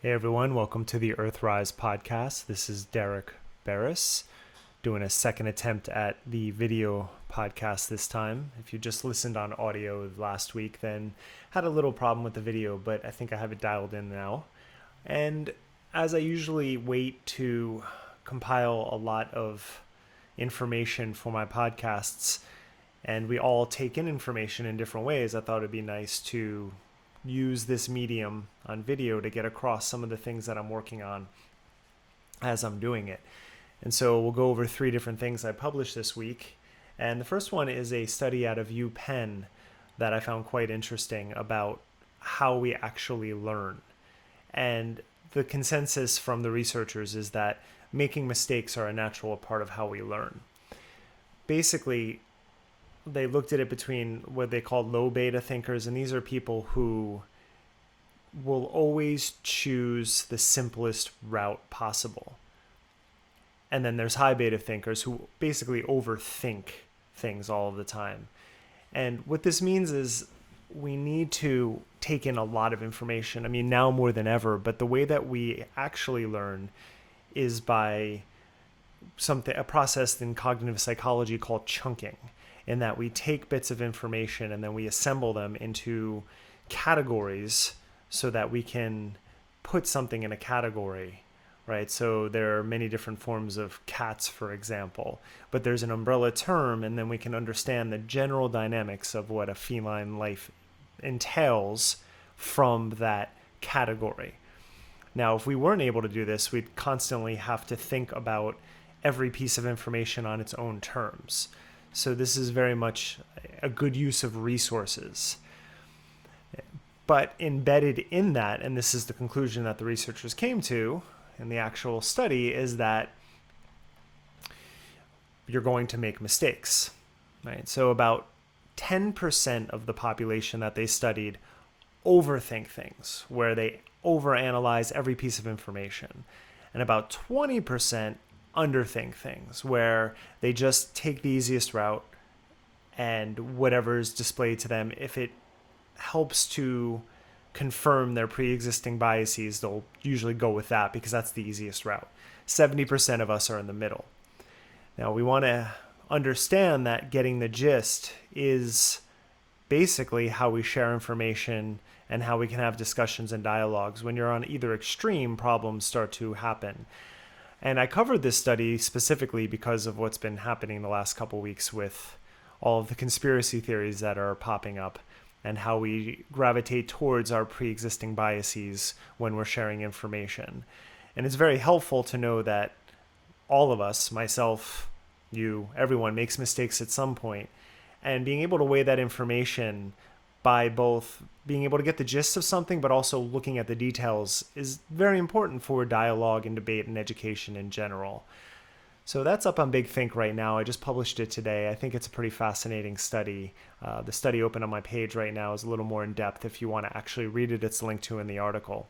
Hey everyone, welcome to the EarthRise podcast. This is Derek Barris doing a second attempt at the video podcast this time. If you just listened on audio last week, then had a little problem with the video, but I think I have it dialed in now. And as I usually wait to compile a lot of information for my podcasts, and we all take in information in different ways, I thought it'd be nice to use this medium on video to get across some of the things that I'm working on as I'm doing it. And so we'll go over 3 different things I published this week. And the first one is a study out of UPenn that I found quite interesting about how we actually learn. And the consensus from the researchers is that making mistakes are a natural part of how we learn. Basically, they looked at it between what they call low beta thinkers, and these are people who will always choose the simplest route possible. And then there's high beta thinkers who basically overthink things all of the time. And what this means is we need to take in a lot of information. I mean, now more than ever, but the way that we actually learn is by a process in cognitive psychology called chunking, in that we take bits of information and then we assemble them into categories so that we can put something in a category, right? So there are many different forms of cats, for example, but there's an umbrella term, and then we can understand the general dynamics of what a feline life entails from that category. Now, if we weren't able to do this, we'd constantly have to think about every piece of information on its own terms. So this is very much a good use of resources. But embedded in that, and this is the conclusion that the researchers came to in the actual study, is that you're going to make mistakes, right? So about 10% of the population that they studied overthink things, where they overanalyze every piece of information. And about 20% underthink things, where they just take the easiest route and whatever's displayed to them, if it helps to confirm their pre-existing biases, they'll usually go with that because that's the easiest route. 70% of us are in the middle. Now, we want to understand that getting the gist is basically how we share information and how we can have discussions and dialogues. When you're on either extreme, problems start to happen. And I covered this study specifically because of what's been happening the last couple weeks with all of the conspiracy theories that are popping up and how we gravitate towards our pre-existing biases when we're sharing information. And it's very helpful to know that all of us, myself, you, everyone, makes mistakes at some point. And being able to weigh that information by both being able to get the gist of something, but also looking at the details is very important for dialogue and debate and education in general. So that's up on Big Think right now. I just published it today. I think it's a pretty fascinating study. The study open on my page right now is a little more in depth. If you want to actually read it, it's linked to in the article.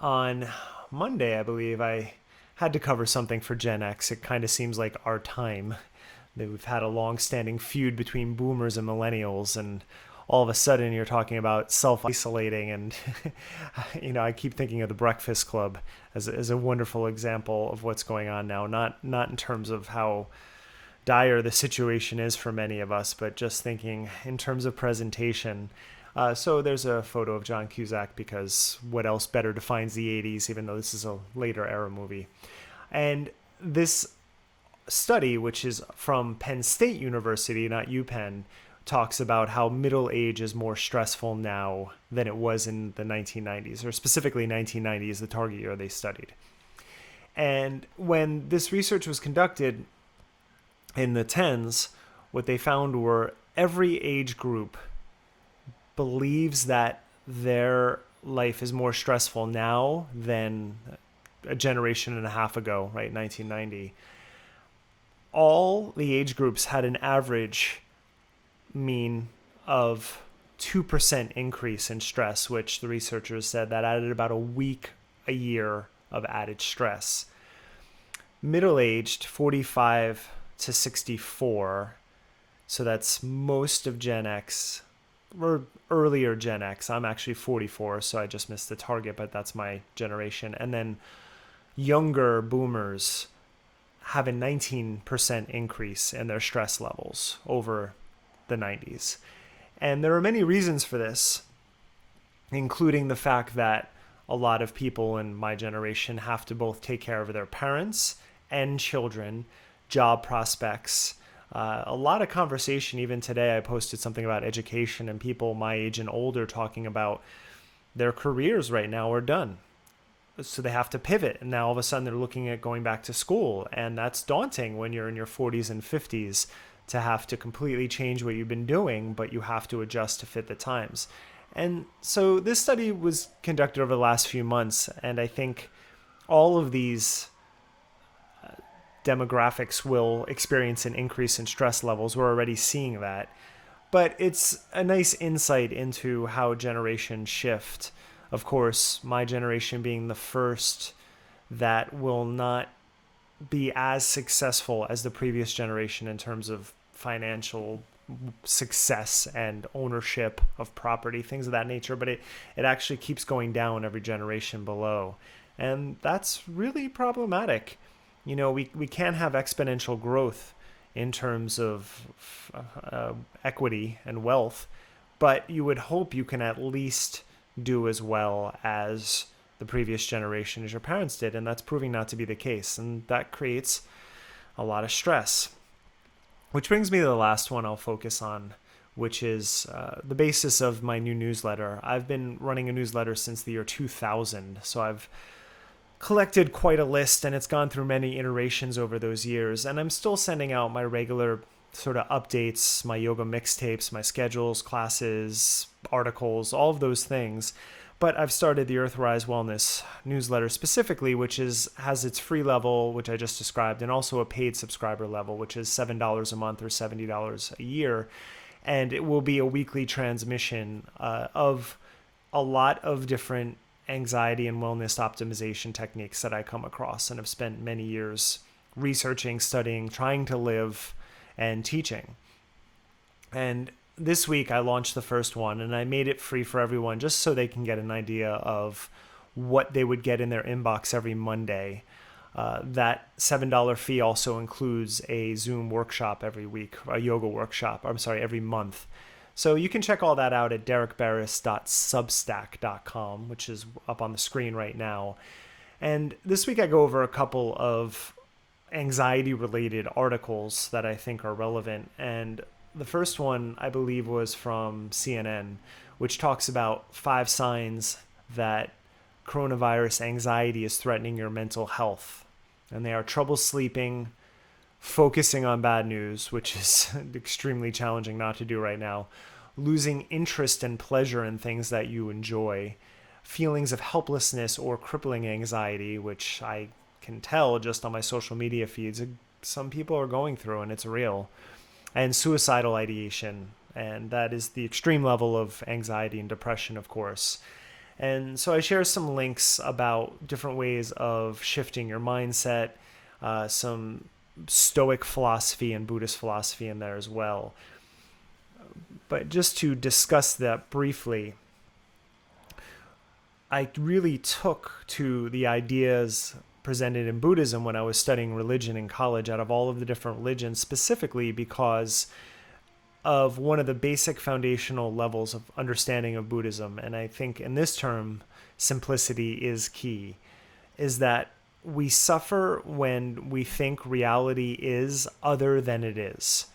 On Monday, I believe, I had to cover something for Gen X. It kind of seems like our time. We've had a long-standing feud between boomers and millennials, and all of a sudden you're talking about self-isolating, and I keep thinking of the Breakfast Club as a wonderful example of what's going on now. Not in terms of how dire the situation is for many of us, but just thinking in terms of presentation. So there's a photo of John Cusack because what else better defines the 80s, even though this is a later era movie. And this study, which is from Penn State University, not UPenn, talks about how middle age is more stressful now than it was in the 1990s, or specifically 1990 is the target year they studied. And when this research was conducted in the 10s, what they found were every age group believes that their life is more stressful now than a generation and a half ago, right, 1990. All the age groups had an average mean of 2% increase in stress, which the researchers said that added about a week a year of added stress. Middle-aged, 45 to 64, so that's most of Gen X, or earlier Gen X. I'm actually 44, so I just missed the target, but that's my generation. And then younger boomers have a 19% increase in their stress levels over the 90s. And there are many reasons for this, including the fact that a lot of people in my generation have to both take care of their parents and children, job prospects. A lot of conversation, even today, I posted something about education and people my age and older talking about their careers right now are done. So they have to pivot. And now all of a sudden they're looking at going back to school. And that's daunting when you're in your 40s and 50s to have to completely change what you've been doing, but you have to adjust to fit the times. And so this study was conducted over the last few months. And I think all of these demographics will experience an increase in stress levels. We're already seeing that. But it's a nice insight into how generations shift. Of course, my generation being the first that will not be as successful as the previous generation in terms of financial success and ownership of property, things of that nature. But it actually keeps going down every generation below. And that's really problematic. You know, we can't have exponential growth in terms of equity and wealth, but you would hope you can at least do as well as the previous generation as your parents did, and that's proving not to be the case, and that creates a lot of stress. Which brings me to the last one I'll focus on, which is the basis of my new newsletter. I've been running a newsletter since the year 2000, so I've collected quite a list, and it's gone through many iterations over those years, and I'm still sending out my regular sort of updates, my yoga mixtapes, my schedules, classes, articles, all of those things. But I've started the EarthRise Wellness newsletter specifically, which has its free level, which I just described, and also a paid subscriber level, which is $7 a month or $70 a year. And it will be a weekly transmission of a lot of different anxiety and wellness optimization techniques that I come across and have spent many years researching, studying, trying to live, and teaching. And this week I launched the first one, and I made it free for everyone just so they can get an idea of what they would get in their inbox every Monday. That $7 fee also includes a Zoom workshop every week, a yoga workshop, every month. So you can check all that out at derekbarris.substack.com, which is up on the screen right now. And this week I go over a couple of anxiety-related articles that I think are relevant. And the first one, I believe, was from CNN, which talks about 5 signs that coronavirus anxiety is threatening your mental health. And they are trouble sleeping, focusing on bad news, which is extremely challenging not to do right now, losing interest and pleasure in things that you enjoy, feelings of helplessness or crippling anxiety, which I can tell just on my social media feeds some people are going through, and it's real, and suicidal ideation. And that is the extreme level of anxiety and depression, of course. And so I share some links about different ways of shifting your mindset, some Stoic philosophy and Buddhist philosophy in there as well. But just to discuss that briefly, I really took to the ideas presented in Buddhism when I was studying religion in college, out of all of the different religions, specifically because of one of the basic foundational levels of understanding of Buddhism. And I think in this term, simplicity is key, is that we suffer when we think reality is other than it is.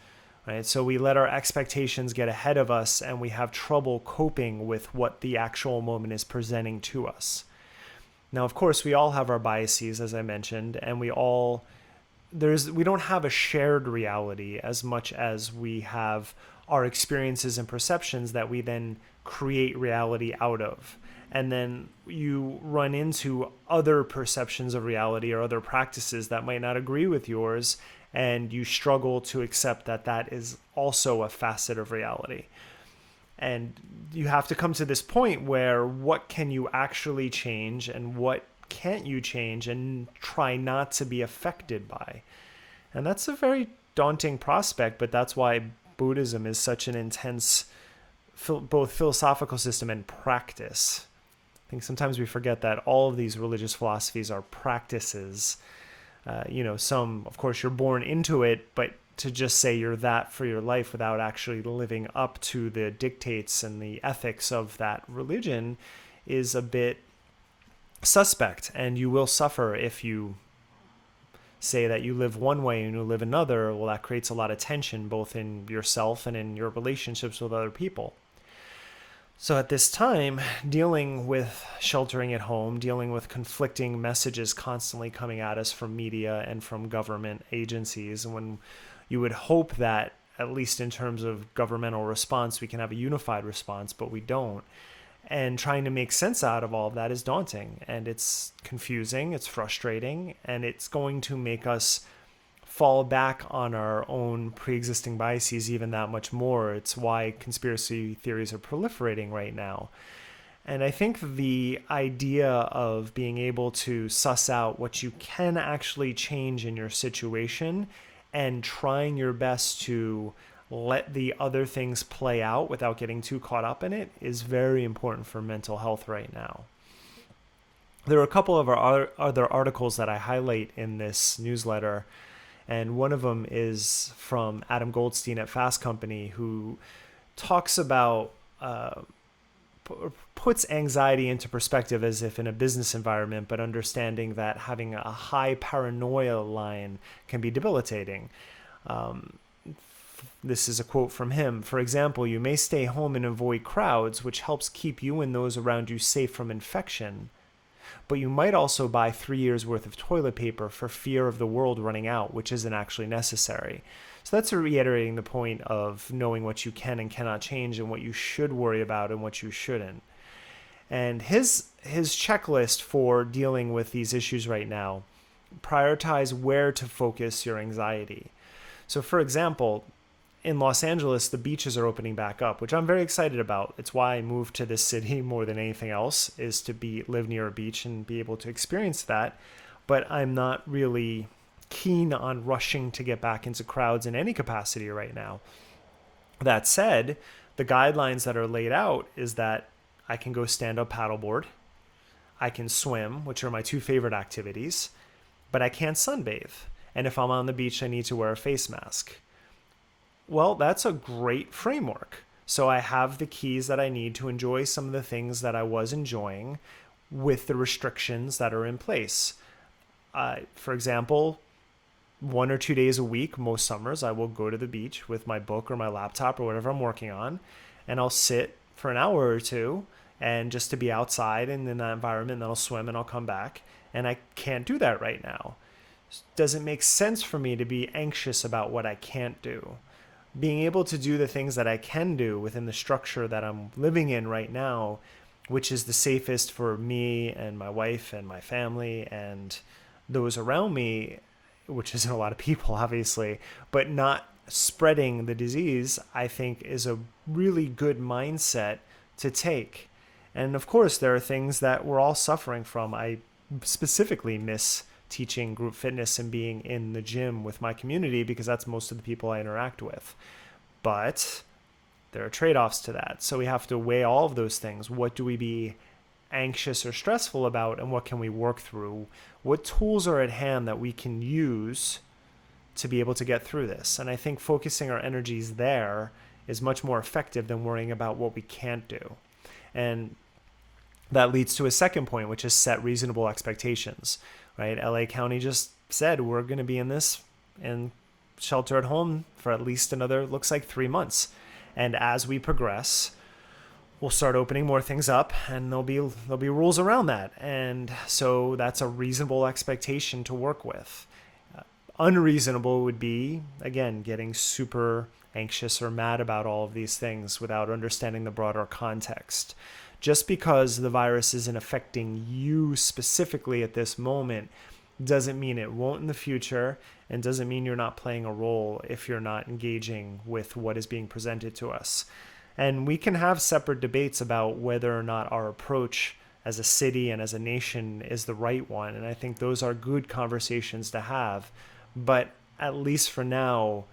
Right? So we let our expectations get ahead of us, and we have trouble coping with what the actual moment is presenting to us. Now, of course, we all have our biases, as I mentioned, and we don't have a shared reality as much as we have our experiences and perceptions that we then create reality out of. And then you run into other perceptions of reality or other practices that might not agree with yours, and you struggle to accept that that is also a facet of reality. And you have to come to this point where what can you actually change and what can't you change, and try not to be affected by. And that's a very daunting prospect, but that's why Buddhism is such an intense both philosophical system and practice. I think sometimes we forget that all of these religious philosophies are practices. Some, of course, you're born into it, but to just say you're that for your life without actually living up to the dictates and the ethics of that religion is a bit suspect, and you will suffer if you say that you live one way and you live another. Well, that creates a lot of tension both in yourself and in your relationships with other people. So at this time, dealing with sheltering at home, dealing with conflicting messages constantly coming at us from media and from government agencies, and when you would hope that, at least in terms of governmental response, we can have a unified response, but we don't. And trying to make sense out of all of that is daunting, and it's confusing, it's frustrating, and it's going to make us fall back on our own pre-existing biases even that much more. It's why conspiracy theories are proliferating right now. And I think the idea of being able to suss out what you can actually change in your situation and trying your best to let the other things play out without getting too caught up in it is very important for mental health right now. There are a couple of our other articles that I highlight in this newsletter, and one of them is from Adam Goldstein at Fast Company, who talks about, puts anxiety into perspective as if in a business environment, but understanding that having a high paranoia line can be debilitating. This is a quote from him. For example, you may stay home and avoid crowds, which helps keep you and those around you safe from infection. But you might also buy 3 years worth of toilet paper for fear of the world running out, which isn't actually necessary. So that's reiterating the point of knowing what you can and cannot change and what you should worry about and what you shouldn't. And his checklist for dealing with these issues right now, prioritize where to focus your anxiety. So for example, in Los Angeles, the beaches are opening back up, which I'm very excited about. It's why I moved to this city more than anything else, is to live near a beach and be able to experience that. But I'm not really keen on rushing to get back into crowds in any capacity right now. That said, the guidelines that are laid out is that I can go stand-up paddleboard, I can swim, which are my two favorite activities, but I can't sunbathe. And if I'm on the beach, I need to wear a face mask. Well, that's a great framework. So I have the keys that I need to enjoy some of the things that I was enjoying with the restrictions that are in place. For example, 1 or 2 days a week, most summers, I will go to the beach with my book or my laptop or whatever I'm working on, and I'll sit for an hour or two and just to be outside and in that environment, and then I'll swim and I'll come back. And I can't do that right now. Does it make sense for me to be anxious about what I can't do? Being able to do the things that I can do within the structure that I'm living in right now, which is the safest for me and my wife and my family and those around me, which isn't a lot of people, obviously, but not spreading the disease, I think is a really good mindset to take. And of course, there are things that we're all suffering from. I specifically miss teaching group fitness and being in the gym with my community because that's most of the people I interact with. But there are trade-offs to that. So we have to weigh all of those things. What do we be anxious or stressful about, and what can we work through? What tools are at hand that we can use to be able to get through this? And I think focusing our energies there is much more effective than worrying about what we can't do. And that leads to a second point, which is set reasonable expectations. Right? LA County just said we're going to be in this and shelter at home for at least another, looks like 3 months. And as we progress, we'll start opening more things up, and there'll be rules around that. And so that's a reasonable expectation to work with. Unreasonable would be, again, getting super anxious or mad about all of these things without understanding the broader context. Just because the virus isn't affecting you specifically at this moment doesn't mean it won't in the future, and doesn't mean you're not playing a role if you're not engaging with what is being presented to us. And we can have separate debates about whether or not our approach as a city and as a nation is the right one. And I think those are good conversations to have. But at least for now,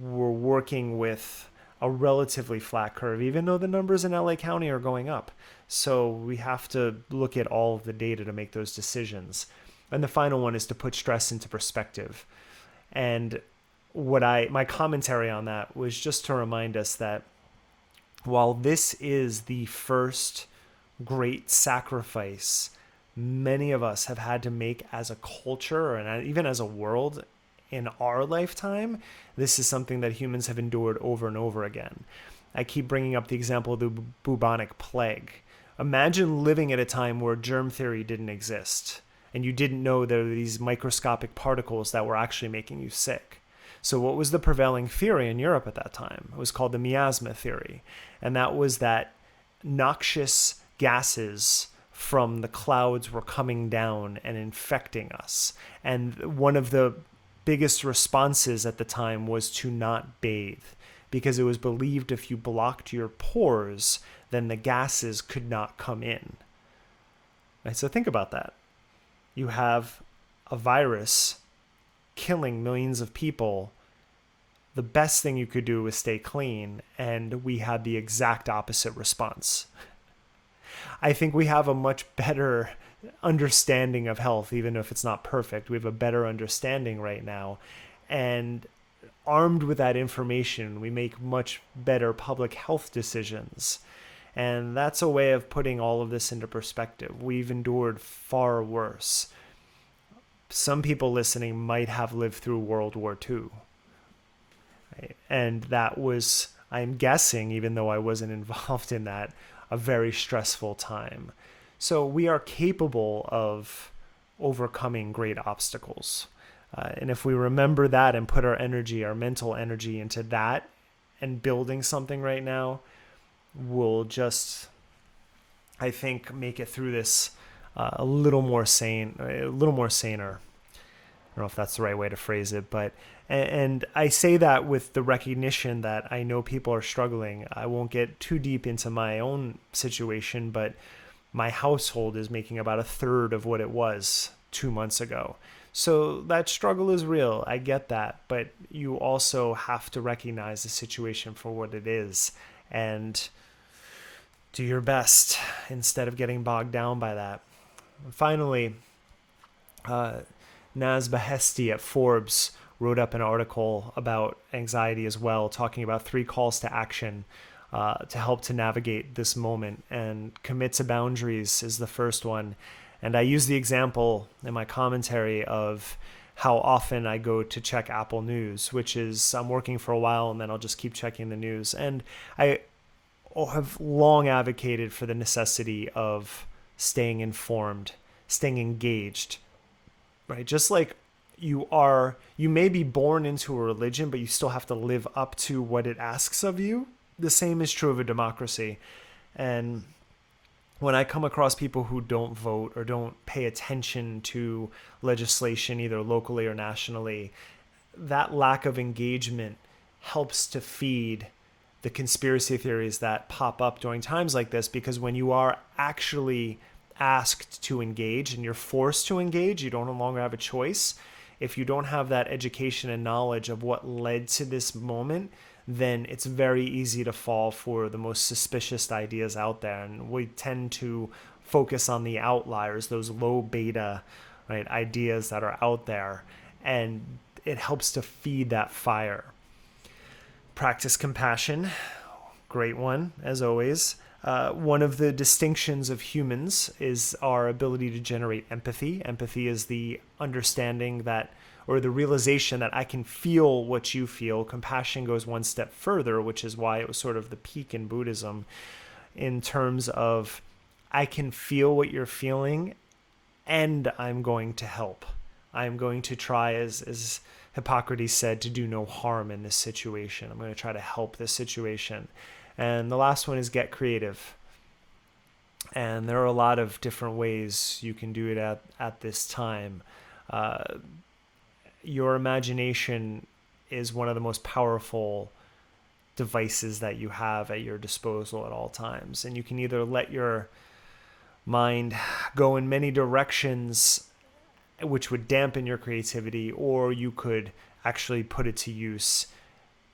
we're working with a relatively flat curve, even though the numbers in LA County are going up. So we have to look at all of the data to make those decisions. And the final one is to put stress into perspective. And my commentary on that was just to remind us that while this is the first great sacrifice many of us have had to make as a culture and even as a world in our lifetime, this is something that humans have endured over and over again. I keep bringing up the example of the Bubonic Plague. Imagine living at a time where germ theory didn't exist and you didn't know there were these microscopic particles that were actually making you sick. So what was the prevailing theory in Europe at that time? It was called the Miasma Theory. And that was that noxious gases from the clouds were coming down and infecting us. And one of the biggest responses at the time was to not bathe, because it was believed if you blocked your pores, then the gases could not come in. Right? So think about that. You have a virus killing millions of people. The best thing you could do was stay clean, and we had the exact opposite response. I think we have a much better understanding of health, even if it's not perfect. We have a better understanding right now. And armed with that information, we make much better public health decisions. And that's a way of putting all of this into perspective. We've endured far worse. Some people listening might have lived through World War II. Right? And that was, I'm guessing, even though I wasn't involved in that, a very stressful time. So we are capable of overcoming great obstacles. And if we remember that and put our energy, our mental energy into that and building something right now, we'll just, I think, make it through this a little more saner. I don't know if that's the right way to phrase it, but and I say that with the recognition that I know people are struggling. I won't get too deep into my own situation, but my household is making about a third of what it was 2 months ago. So that struggle is real. I get that, but you also have to recognize the situation for what it is and do your best instead of getting bogged down by that. And finally, Naz Behesti at Forbes wrote up an article about anxiety as well, talking about 3 calls to action to help to navigate this moment. And commit to boundaries is the first one. And I use the example in my commentary of how often I go to check Apple News, which is I'm working for a while and then I'll just keep checking the news. And I have long advocated for the necessity of staying informed, staying engaged, right? Just like you may be born into a religion, but you still have to live up to what it asks of you. The same is true of a democracy. And when I come across people who don't vote or don't pay attention to legislation, either locally or nationally, that lack of engagement helps to feed the conspiracy theories that pop up during times like this, because when you are actually asked to engage and you're forced to engage, you don't no longer have a choice. If you don't have that education and knowledge of what led to this moment, then it's very easy to fall for the most suspicious ideas out there. And we tend to focus on the outliers, those low beta, right, ideas that are out there. And it helps to feed that fire. Practice compassion. Great one, as always. One of the distinctions of humans is our ability to generate empathy. Empathy is the understanding that, or the realization that I can feel what you feel. Compassion goes one step further, which is why it was sort of the peak in Buddhism, in terms of I can feel what you're feeling and I'm going to help. I'm going to try, as Hippocrates said, to do no harm in this situation. I'm going to try to help this situation. And the last one is get creative. And there are a lot of different ways you can do it at this time. Your imagination is one of the most powerful devices that you have at your disposal at all times. And you can either let your mind go in many directions, which would dampen your creativity, or you could actually put it to use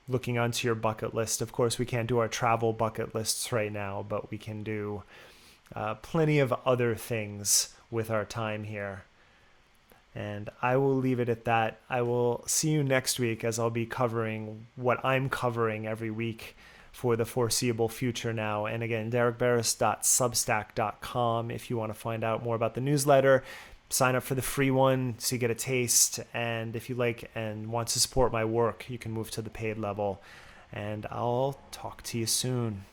looking onto your bucket list. Of course, we can't do our travel bucket lists right now, but we can do plenty of other things with our time here. And I will leave it at that. I will see you next week, as I'll be covering what I'm covering every week for the foreseeable future now. And again, derekbarris.substack.com if you want to find out more about the newsletter. Sign up for the free one so you get a taste. And if you like and want to support my work, you can move to the paid level. And I'll talk to you soon.